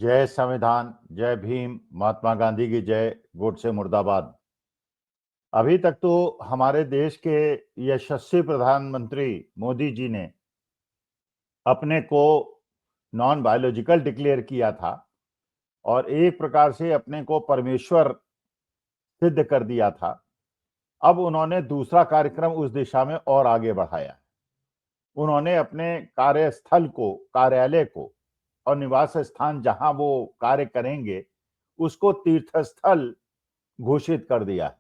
जय संविधान, जय भीम, महात्मा गांधी की जय, गोडसे मुर्दाबाद। अभी तक तो हमारे देश के यशस्वी प्रधानमंत्री मोदी जी ने अपने को नॉन बायोलॉजिकल डिक्लेयर किया था और एक प्रकार से अपने को परमेश्वर सिद्ध कर दिया था। अब उन्होंने दूसरा कार्यक्रम उस दिशा में और आगे बढ़ाया। उन्होंने अपने कार्यस्थल को, कार्यालय को और निवास स्थान जहां वो कार्य करेंगे उसको तीर्थस्थल घोषित कर दिया है।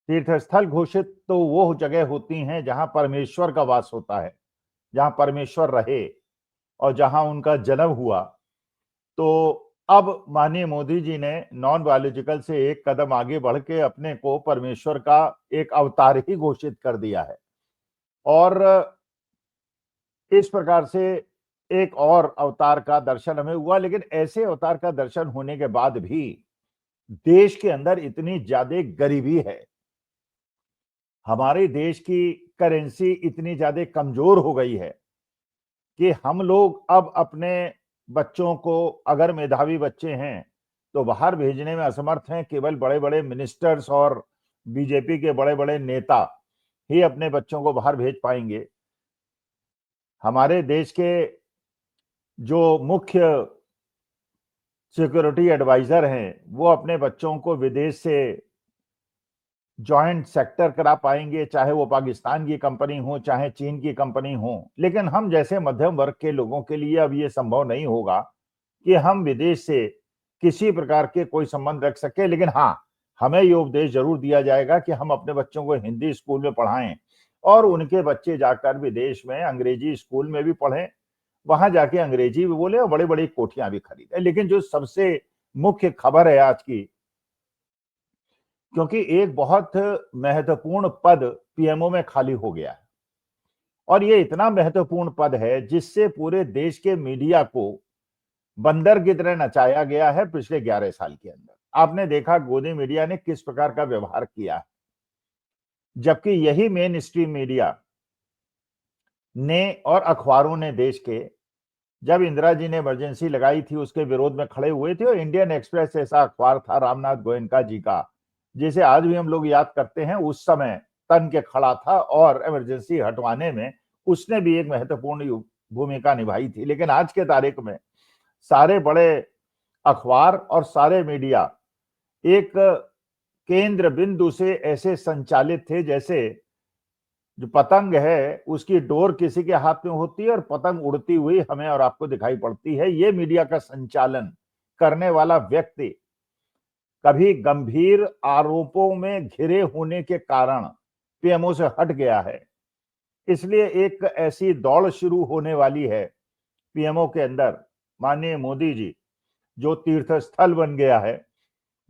तीर्थस्थल घोषित तो वो जगह होती हैं जहां परमेश्वर का वास होता है, जहां परमेश्वर रहे और जहां उनका जन्म हुआ। तो अब माननीय मोदी जी ने नॉन बायोलॉजिकल से एक कदम आगे बढ़ के अपने को परमेश्वर का एक अवतार ही घोषित कर दिया है और इस प्रकार से एक और अवतार का दर्शन हमें हुआ। लेकिन ऐसे अवतार का दर्शन होने के बाद भी देश के अंदर इतनी ज्यादा गरीबी है, हमारे देश की करेंसी इतनी ज्यादा कमजोर हो गई है कि हम लोग अब अपने बच्चों को, अगर मेधावी बच्चे हैं तो बाहर भेजने में असमर्थ हैं। केवल बड़े बड़े मिनिस्टर्स और बीजेपी के बड़े बड़े नेता ही अपने बच्चों को बाहर भेज पाएंगे। हमारे देश के जो मुख्य सिक्योरिटी एडवाइजर हैं वो अपने बच्चों को विदेश से जॉइंट सेक्टर करा पाएंगे, चाहे वो पाकिस्तान की कंपनी हो चाहे चीन की कंपनी हो। लेकिन हम जैसे मध्यम वर्ग के लोगों के लिए अब ये संभव नहीं होगा कि हम विदेश से किसी प्रकार के कोई संबंध रख सके। लेकिन हाँ, हमें ये उपदेश जरूर दिया जाएगा कि हम अपने बच्चों को हिंदी स्कूल में पढ़ाएं और उनके बच्चे जाकर विदेश में अंग्रेजी स्कूल में भी पढ़ें, वहां जाके अंग्रेजी भी बोले और बड़ी बड़ी कोठियां भी खरीदें। लेकिन जो सबसे मुख्य खबर है आज की, क्योंकि एक बहुत महत्वपूर्ण पद पीएमओ में खाली हो गया है और ये इतना महत्वपूर्ण पद है जिससे पूरे देश के मीडिया को बंदर की तरह नचाया गया है पिछले 11 साल के अंदर। आपने देखा गोदी मीडिया ने किस प्रकार का व्यवहार किया है, जबकि यही मेन स्ट्रीम मीडिया ने और अखबारों ने देश के, जब इंदिरा जी ने इमरजेंसी लगाई थी उसके विरोध में खड़े हुए थे। और इंडियन एक्सप्रेस ऐसा अखबार था रामनाथ गोयनका जी का, जिसे आज भी हम लोग याद करते हैं, उस समय तन के खड़ा था और इमरजेंसी हटवाने में उसने भी एक महत्वपूर्ण भूमिका निभाई थी। लेकिन आज के तारीख में सारे बड़े अखबार और सारे मीडिया एक केंद्र बिंदु से ऐसे संचालित थे जैसे जो पतंग है उसकी डोर किसी के हाथ में होती है और पतंग उड़ती हुई हमें और आपको दिखाई पड़ती है। ये मीडिया का संचालन करने वाला व्यक्ति कभी गंभीर आरोपों में घिरे होने के कारण पीएमओ से हट गया है। इसलिए एक ऐसी दौड़ शुरू होने वाली है पीएमओ के अंदर, माननीय मोदी जी जो तीर्थस्थल बन गया है,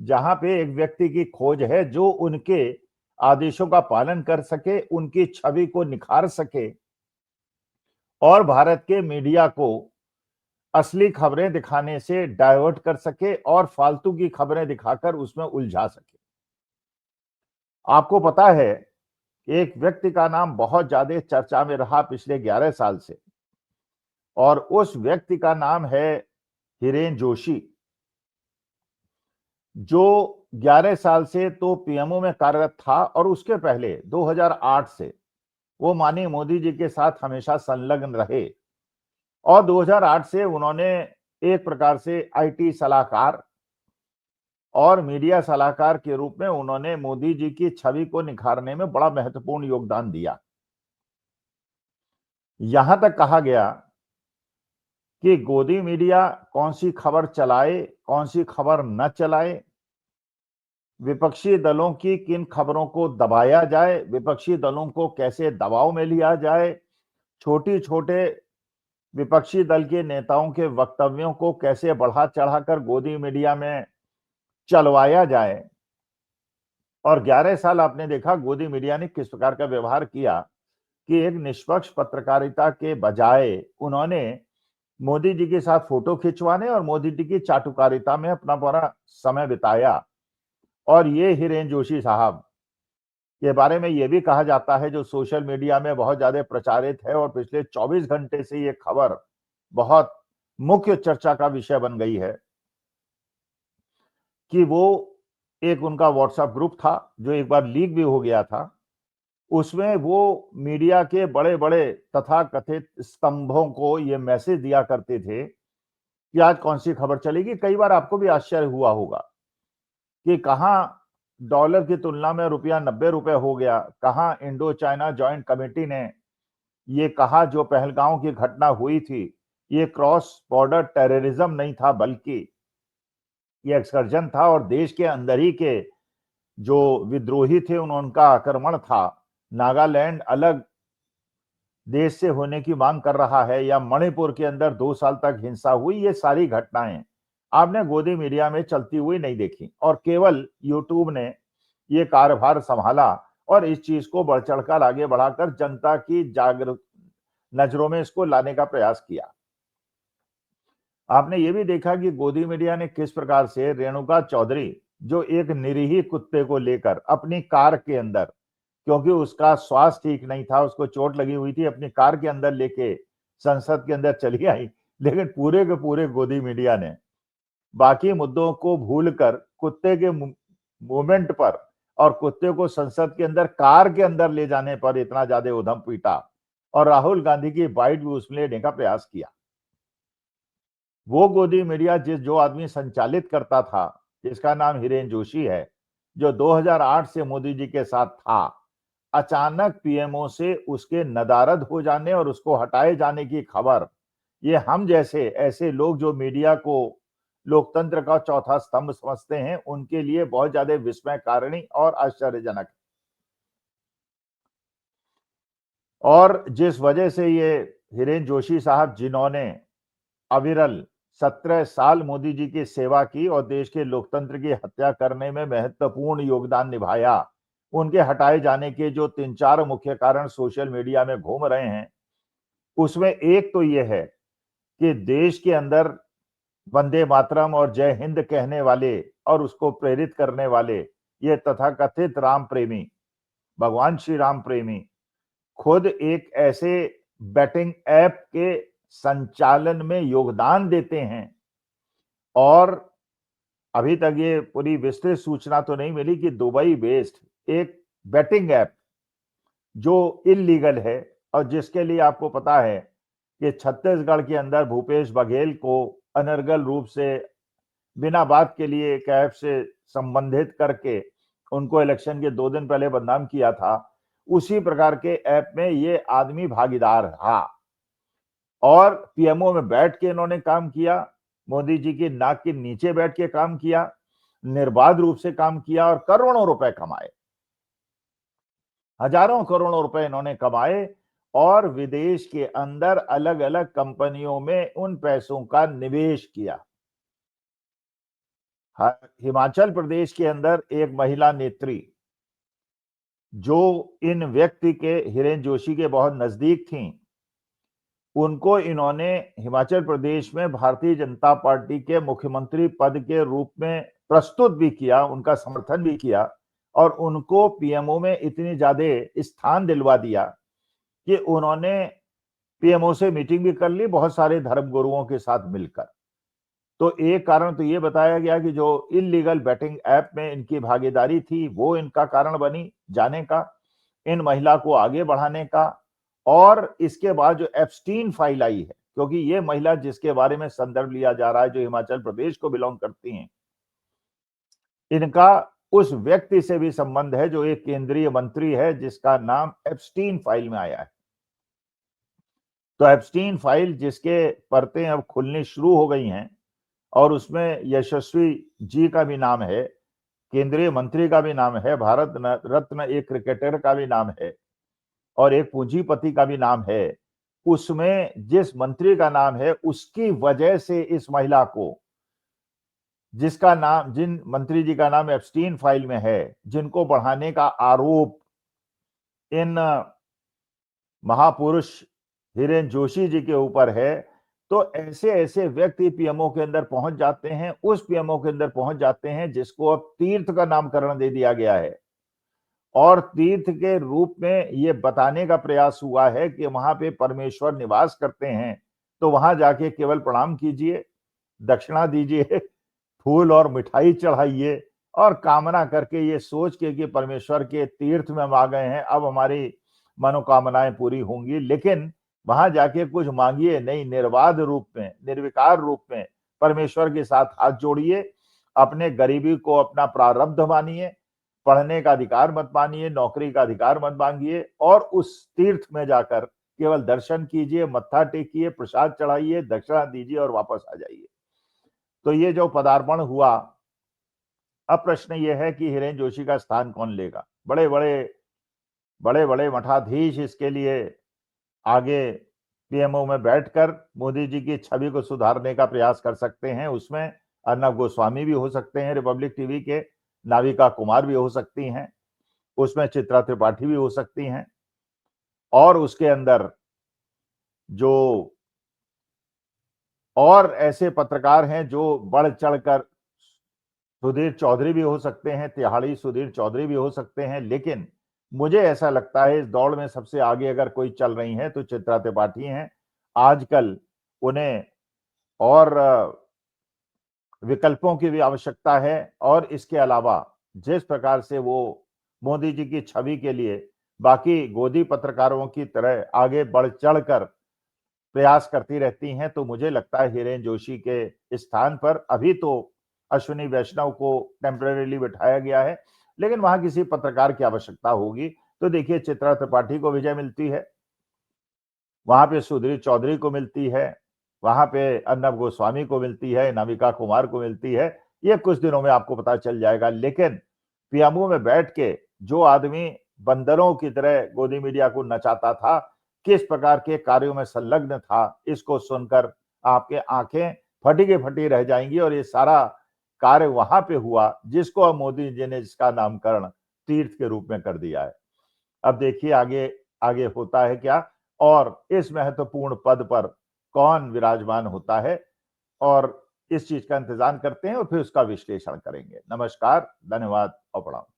जहां पे एक व्यक्ति की खोज है जो उनके आदेशों का पालन कर सके, उनकी छवि को निखार सके और भारत के मीडिया को असली खबरें दिखाने से डाइवर्ट कर सके और फालतू की खबरें दिखाकर उसमें उलझा सके। आपको पता है एक व्यक्ति का नाम बहुत ज्यादा चर्चा में रहा पिछले 11 साल से और उस व्यक्ति का नाम है हिरेन जोशी, जो 11 साल से तो पीएमओ में कार्यरत था और उसके पहले 2008 से वो माननीय मोदी जी के साथ हमेशा संलग्न रहे और 2008 से उन्होंने एक प्रकार से आईटी सलाहकार और मीडिया सलाहकार के रूप में उन्होंने मोदी जी की छवि को निखारने में बड़ा महत्वपूर्ण योगदान दिया। यहां तक कहा गया कि गोदी मीडिया कौन सी खबर चलाए, कौन सी खबर न चलाए, विपक्षी दलों की किन खबरों को दबाया जाए, विपक्षी दलों को कैसे दबाव में लिया जाए, छोटे छोटे विपक्षी दल के नेताओं के वक्तव्यों को कैसे बढ़ा चढ़ाकर गोदी मीडिया में चलवाया जाए। और 11 साल आपने देखा गोदी मीडिया ने किस प्रकार का व्यवहार किया कि एक निष्पक्ष पत्रकारिता के बजाय उन्होंने मोदी जी के साथ फोटो खिंचवाने और मोदी जी की चाटुकारिता में अपना पूरा समय बिताया। और ये हिरेन जोशी साहब के बारे में यह भी कहा जाता है, जो सोशल मीडिया में बहुत ज्यादा प्रचारित है और पिछले 24 घंटे से ये खबर बहुत मुख्य चर्चा का विषय बन गई है कि वो एक उनका व्हाट्सएप ग्रुप था जो एक बार लीक भी हो गया था। उसमें वो मीडिया के बड़े-बड़े तथाकथित स्तंभों को ये मैसेज दिया करते थे कि आज कौन-सी खबर चलेगी। कई बार आपको भी आश्चर्य हुआ होगा कि कहाँ डॉलर की तुलना में रुपया 90 रुपए हो गया, कहाँ इंडो चाइना जॉइंट कमेटी ने ये कहा जो पहलगांव की घटना हुई थी, ये क्रॉस बॉर्डर टेररिज्म नहीं था बल्कि ये एक्सकर्जन था और देश के अंदर ही के जो विद्रोही थे उनका आक्रमण था। नागालैंड अलग देश से होने की मांग कर रहा है या मणिपुर के अंदर 2 साल तक हिंसा हुई, ये सारी घटनाएं आपने गोदी मीडिया में चलती हुई नहीं देखी और केवल यूट्यूब ने ये कार्यभार संभाला और इस चीज को बढ़ चढ़कर आगे बढ़ाकर जनता की जागरूक नजरों में इसको लाने का प्रयास किया। आपने ये भी देखा कि गोदी मीडिया ने किस प्रकार से रेणुका चौधरी जो एक निरीह कुत्ते को लेकर अपनी कार के अंदर, क्योंकि उसका स्वास्थ्य ठीक नहीं था, उसको चोट लगी हुई थी, अपनी कार के अंदर लेके संसद के अंदर चली आई। लेकिन पूरे के पूरे गोदी मीडिया ने बाकी मुद्दों को भूलकर कुत्ते के मूवमेंट पर और कुत्ते को संसद के अंदर कार के अंदर ले जाने पर इतना ज्यादा उधम पीटा और राहुल गांधी की बाइट भी उसमें लेने का प्रयास किया। वो गोदी मीडिया जो आदमी संचालित करता था, जिसका नाम हिरेन जोशी है, जो 2008 से मोदी जी के साथ था, अचानक पीएमओ से उसके नदारद हो जाने और उसको हटाए जाने की खबर, ये हम जैसे ऐसे लोग जो मीडिया को लोकतंत्र का चौथा स्तंभ समझते हैं, उनके लिए बहुत ज्यादा विस्मय कारणी और आश्चर्यजनक। और जिस वजह से ये हिरेन जोशी साहब जिन्होंने अविरल 17 साल मोदी जी की सेवा की और देश के लोकतंत्र की हत्या करने में महत्वपूर्ण योगदान निभाया, उनके हटाए जाने के जो 3-4 मुख्य कारण सोशल मीडिया में घूम रहे हैं, उसमें एक तो ये है कि देश के अंदर वंदे मातरम और जय हिंद कहने वाले और उसको प्रेरित करने वाले ये तथाकथित राम प्रेमी, भगवान श्री राम प्रेमी खुद एक ऐसे बैटिंग ऐप के संचालन में योगदान देते हैं और अभी तक ये पूरी विस्तृत सूचना तो नहीं मिली कि दुबई बेस्ड एक बैटिंग ऐप जो इलीगल है और जिसके लिए आपको पता है कि छत्तीसगढ़ के अंदर भूपेश बघेल को अनर्गल रूप से बिना बात के लिए एक ऐप से संबंधित करके उनको इलेक्शन के 2 दिन पहले बदनाम किया था, उसी प्रकार के ऐप में ये आदमी भागीदार रहा और पीएमओ में बैठ के इन्होंने काम किया, मोदी जी की नाक के नीचे बैठ के काम किया, निर्बाध रूप से काम किया और करोड़ों रुपए कमाए, हजारों करोड़ों रुपए इन्होंने कमाए और विदेश के अंदर अलग अलग कंपनियों में उन पैसों का निवेश किया। हिमाचल प्रदेश के अंदर एक महिला नेत्री जो इन व्यक्ति के हिरेन जोशी के बहुत नजदीक थीं, उनको इन्होंने हिमाचल प्रदेश में भारतीय जनता पार्टी के मुख्यमंत्री पद के रूप में प्रस्तुत भी किया, उनका समर्थन भी किया और उनको पीएमओ में इतनी ज्यादा स्थान दिलवा दिया कि उन्होंने पीएमओ से मीटिंग भी कर ली बहुत सारे धर्मगुरुओं के साथ मिलकर। तो एक कारण तो ये बताया गया कि जो इलीगल बैटिंग ऐप में इनकी भागीदारी थी वो इनका कारण बनी जाने का, इन महिला को आगे बढ़ाने का। और इसके बाद जो एप्स्टीन फाइल आई है, क्योंकि ये महिला जिसके बारे में संदर्भ लिया जा रहा है जो हिमाचल प्रदेश को बिलोंग करती हैं, इनका उस व्यक्ति से भी संबंध है जो एक केंद्रीय मंत्री है जिसका नाम एप्स्टीन फाइल में आया है। तो एप्स्टीन फाइल जिसके परतें अब खुलनी शुरू हो गई हैं और उसमें यशस्वी जी का भी नाम है, केंद्रीय मंत्री का भी नाम है, भारत रत्न एक क्रिकेटर का भी नाम है और एक पूंजीपति का भी नाम है। उसमें जिस मंत्री का नाम है उसकी वजह से इस महिला को, जिसका नाम, जिन मंत्री जी का नाम एप्स्टीन फाइल में है, जिनको बढ़ाने का आरोप इन महापुरुष हिरेन जोशी जी के ऊपर है, तो ऐसे ऐसे व्यक्ति पीएमओ के अंदर पहुंच जाते हैं, उस पीएमओ के अंदर पहुंच जाते हैं जिसको अब तीर्थ का नामकरण दे दिया गया है और तीर्थ के रूप में ये बताने का प्रयास हुआ है कि वहां पे परमेश्वर निवास करते हैं। तो वहां जाके केवल प्रणाम कीजिए, दक्षिणा दीजिए, फूल और मिठाई चढ़ाइए और कामना करके ये सोच के कि परमेश्वर के तीर्थ में हम आ गए हैं, अब हमारी मनोकामनाएं पूरी होंगी। लेकिन वहां जाके कुछ मांगिए नहीं, निर्बाध रूप में, निर्विकार रूप में परमेश्वर के साथ हाथ जोड़िए। अपने गरीबी को अपना प्रारब्ध मानिए, पढ़ने का अधिकार मत मानिए, नौकरी का अधिकार मत मांगिए और उस तीर्थ में जाकर केवल दर्शन कीजिए, मत्था टेकिए, प्रसाद चढ़ाइए, दक्षिणा दीजिए और वापस आ जाइए। तो ये जो पदार्पण हुआ, अब प्रश्न ये है कि हिरेन जोशी का स्थान कौन लेगा। बड़े बड़े मठाधीश इसके लिए आगे पीएमओ में बैठकर मोदी जी की छवि को सुधारने का प्रयास कर सकते हैं। उसमें अर्नब गोस्वामी भी हो सकते हैं, रिपब्लिक टीवी के, नाविका कुमार भी हो सकती हैं, उसमें चित्रा त्रिपाठी भी हो सकती हैं और उसके अंदर जो और ऐसे पत्रकार हैं जो बढ़ चढ़कर, सुधीर चौधरी भी हो सकते हैं, तिहाड़ी सुधीर चौधरी भी हो सकते हैं। लेकिन मुझे ऐसा लगता है इस दौड़ में सबसे आगे अगर कोई चल रही है तो चित्रा त्रिपाठी हैं। आजकल उन्हें और विकल्पों की भी आवश्यकता है और इसके अलावा जिस प्रकार से वो मोदी जी की छवि के लिए बाकी गोदी पत्रकारों की तरह आगे बढ़ चढ़कर प्रयास करती रहती हैं, तो मुझे लगता है हिरेन जोशी के स्थान पर अभी तो अश्विनी वैष्णव को टेम्परेरीली बिठाया गया है, लेकिन वहां किसी पत्रकार की आवश्यकता होगी। तो देखिए, चित्रा त्रिपाठी को विजय मिलती है, वहां पे सुधीर चौधरी को मिलती है, वहां पे अर्नब गोस्वामी को मिलती है, नाविका कुमार को मिलती है। ये कुछ दिनों में आपको पता चल जाएगा। लेकिन पीएमओ में बैठ के जो आदमी बंदरों की तरह गोदी मीडिया को नचाता था, किस प्रकार के कार्यों में संलग्न था, इसको सुनकर आपके आंखें फटी की फटी रह जाएंगी। और ये सारा कार्य वहां पे हुआ जिसको अब मोदी जी ने इसका नामकरण तीर्थ के रूप में कर दिया है। अब देखिए आगे आगे होता है क्या और इस महत्वपूर्ण पद पर कौन विराजमान होता है, और इस चीज का इंतजार करते हैं और फिर उसका विश्लेषण करेंगे। नमस्कार, धन्यवाद और प्रणाम।